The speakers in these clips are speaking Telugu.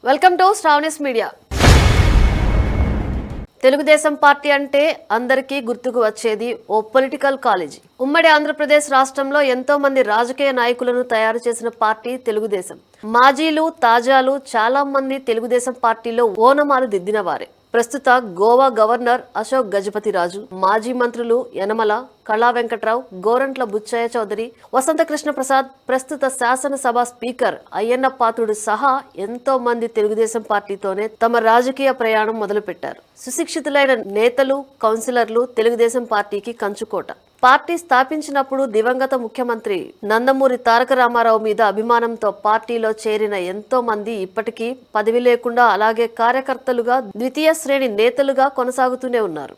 Welcome to Sravani's media. Telugu Desam party అంటే అందరికీ గుర్తుకు వచ్చేది ఓ పొలిటికల్ కాలేజీ. ఉమ్మడి ఆంధ్రప్రదేశ్ రాష్ట్రంలో ఎంతో మంది రాజకీయ నాయకులను తయారు చేసిన పార్టీ తెలుగుదేశం. మాజీలు, తాజాలు చాలా మంది తెలుగుదేశం పార్టీలో ఓనమాలు దిద్దిన వారే. ప్రస్తుత గోవా గవర్నర్ అశోక్ గజపతిరాజు, మాజీ మంత్రులు యనమల, కళా వెంకట్రావు, గోరంట్ల బుచ్చయ్య చౌదరి, వసంత కృష్ణ ప్రసాద్, ప్రస్తుత శాసనసభ స్పీకర్ అయ్యన్న పాత్రుడు సహా ఎంతో మంది తెలుగుదేశం పార్టీతోనే తమ రాజకీయ ప్రయాణం మొదలుపెట్టారు. సుశిక్షితులైన నేతలు, కౌన్సిలర్లు తెలుగుదేశం పార్టీకి కంచుకోట. పార్టీ స్థాపించినప్పుడు దివంగత ముఖ్యమంత్రి నందమూరి తారక రామారావు మీద అభిమానంతో పార్టీలో చేరిన ఎంతో మంది ఇప్పటికీ పదవి లేకుండా అలాగే కార్యకర్తలుగా, ద్వితీయ శ్రేణి నేతలుగా కొనసాగుతూనే ఉన్నారు.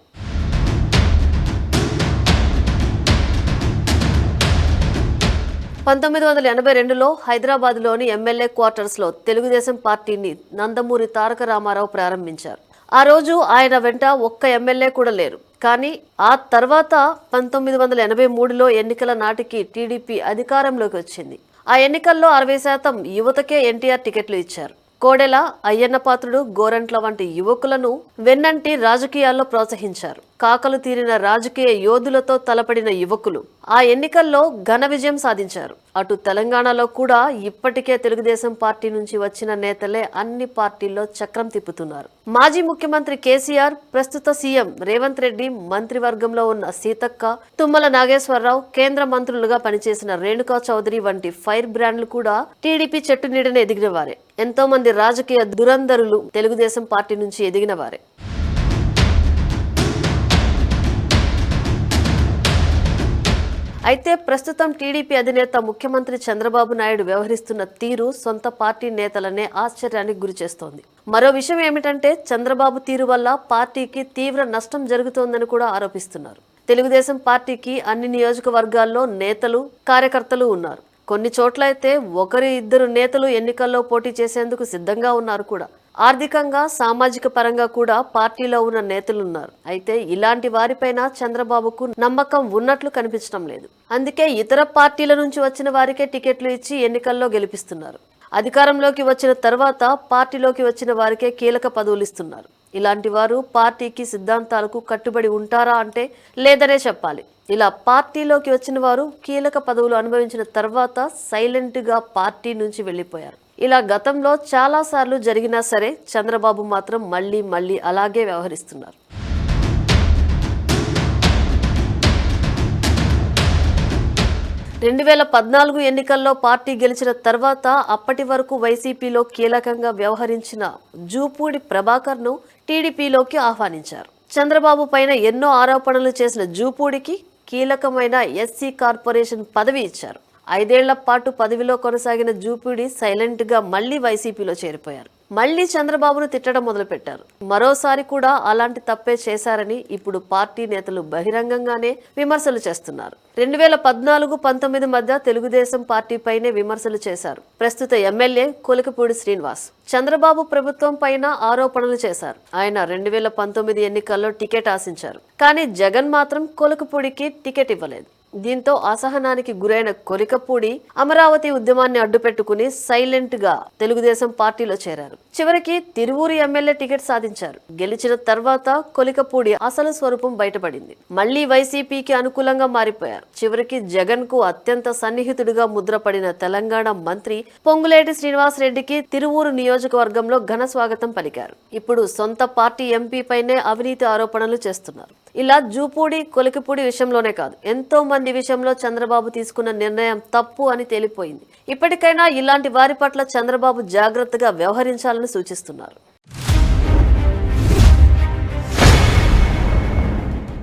పంతొమ్మిది 1982లో హైదరాబాద్లోని ఎమ్మెల్యే క్వార్టర్స్లో తెలుగుదేశం పార్టీని నందమూరి తారక రామారావు ప్రారంభించారు. ఆ రోజు ఆయన వెంట ఒక్క ఎమ్మెల్యే కూడా లేరు. కానీ ఆ తర్వాత 1983లో ఎన్నికల నాటికి టీడీపీ అధికారంలోకి వచ్చింది. ఆ ఎన్నికల్లో 60% యువతకే ఎన్టీఆర్ టికెట్లు ఇచ్చారు. కోడెల, అయ్యన్న పాత్రుడు, గోరంట్ల వంటి యువకులను వెన్నంటి రాజకీయాల్లో ప్రోత్సహించారు. కాకలు తీరిన రాజకీయ యోధులతో తలపడిన యువకులు ఆ ఎన్నికల్లో ఘన విజయం సాధించారు. అటు తెలంగాణలో కూడా ఇప్పటికే తెలుగుదేశం పార్టీ నుంచి వచ్చిన నేతలే అన్ని పార్టీల్లో చక్రం తిప్పుతున్నారు. మాజీ ముఖ్యమంత్రి కేసీఆర్, ప్రస్తుత సీఎం రేవంత్ రెడ్డి, మంత్రివర్గంలో ఉన్న సీతక్క, తుమ్మల నాగేశ్వరరావు, కేంద్ర మంత్రులుగా పనిచేసిన రేణుకా చౌదరి వంటి ఫైర్ బ్రాండ్లు కూడా టీడీపీ చెట్టు నీడనే ఎదిగిన వారే. ఎంతో మంది రాజకీయ దురంధరులు తెలుగుదేశం పార్టీ నుంచి ఎదిగిన వారే. అయితే ప్రస్తుతం టీడీపీ అధినేత ముఖ్యమంత్రి చంద్రబాబు నాయుడు వ్యవహరిస్తున్న తీరు సొంత పార్టీ నేతలనే ఆశ్చర్యానికి గురిచేస్తోంది. మరో విషయం ఏమిటంటే చంద్రబాబు తీరు వల్ల పార్టీకి తీవ్ర నష్టం జరుగుతోందని కూడా ఆరోపిస్తున్నారు. తెలుగుదేశం పార్టీకి అన్ని నియోజకవర్గాల్లో నేతలు, కార్యకర్తలు ఉన్నారు. కొన్ని చోట్ల అయితే 1-2 నేతలు ఎన్నికల్లో పోటీ చేసేందుకు సిద్ధంగా ఉన్నారు కూడా. ఆర్థికంగా, సామాజిక పరంగా కూడా పార్టీలో ఉన్న నేతలున్నారు. అయితే ఇలాంటి వారిపైన చంద్రబాబుకు నమ్మకం ఉన్నట్లు కనిపించడం లేదు. అందుకే ఇతర పార్టీల నుంచి వచ్చిన వారికే టికెట్లు ఇచ్చి ఎన్నికల్లో గెలిపిస్తున్నారు. అధికారంలోకి వచ్చిన తర్వాత పార్టీలోకి వచ్చిన వారికే కీలక పదవులు ఇస్తున్నారు. ఇలాంటి వారు పార్టీకి, సిద్ధాంతాలకు కట్టుబడి ఉంటారా అంటే లేదనే చెప్పాలి. ఇలా పార్టీలోకి వచ్చిన వారు కీలక పదవులు అనుభవించిన తర్వాత సైలెంట్గా పార్టీ నుంచి వెళ్లిపోయారు. ఇలా గతంలో చాలా సార్లు జరిగినా సరే చంద్రబాబు మాత్రం మళ్ళీ అలాగే వ్యవహరిస్తున్నారు. రెండు 2014 ఎన్నికల్లో పార్టీ గెలిచిన తర్వాత అప్పటి వరకు వైసీపీలో కీలకంగా వ్యవహరించిన జూపూడి ప్రభాకర్ను టీడీపీలోకి ఆహ్వానించారు. చంద్రబాబు పైన ఎన్నో ఆరోపణలు చేసిన జూపూడికి కీలకమైన ఎస్సీ కార్పొరేషన్ పదవి ఇచ్చారు. 5 ఏళ్ల పాటు పదవిలో కొనసాగిన జూపూడి సైలెంట్ గా మళ్లీ వైసీపీలో చేరిపోయారు. మళ్లీ చంద్రబాబును తిట్టడం మొదలుపెట్టారు. మరోసారి కూడా అలాంటి తప్పే చేశారని ఇప్పుడు పార్టీ నేతలు బహిరంగంగానే విమర్శలు చేస్తున్నారు. 2014-19 మధ్య తెలుగుదేశం పార్టీపైనే విమర్శలు చేశారు ప్రస్తుత ఎమ్మెల్యే కొలికపూడి శ్రీనివాస్. చంద్రబాబు ప్రభుత్వం పైన ఆరోపణలు చేశారు. ఆయన 2019 ఎన్నికల్లో టికెట్ ఆశించారు. కానీ జగన్ మాత్రం కొలికపూడికి టికెట్ ఇవ్వలేదు. దీంతో అసహనానికి గురైన కొలికపూడి అమరావతి ఉద్యమాన్ని అడ్డుపెట్టుకుని సైలెంట్ గా తెలుగుదేశం పార్టీలో చేరారు. చివరికి తిరువూరు ఎమ్మెల్యే టికెట్ సాధించారు. గెలిచిన తర్వాత కొలికపూడి అసలు స్వరూపం బయటపడింది. మళ్లీ వైసీపీకి అనుకూలంగా మారిపోయారు. చివరికి జగన్ కు అత్యంత సన్నిహితుడిగా ముద్రపడిన తెలంగాణ మంత్రి పొంగులేటి శ్రీనివాస్ రెడ్డికి తిరువూరు నియోజకవర్గంలో ఘన స్వాగతం పలికారు. ఇప్పుడు సొంత పార్టీ ఎంపీ పైనే అవినీతి ఆరోపణలు చేస్తున్నారు. ఇలా జూపూడి, కొలికపూడి విషయంలోనే కాదు ఎంతో మంది విషయంలో చంద్రబాబు తీసుకున్న నిర్ణయం తప్పు అని తేలిపోయింది. ఇప్పటికైనా ఇలాంటి వారి పట్ల చంద్రబాబు జాగ్రత్తగా వ్యవహరించాలని సూచిస్తున్నారు.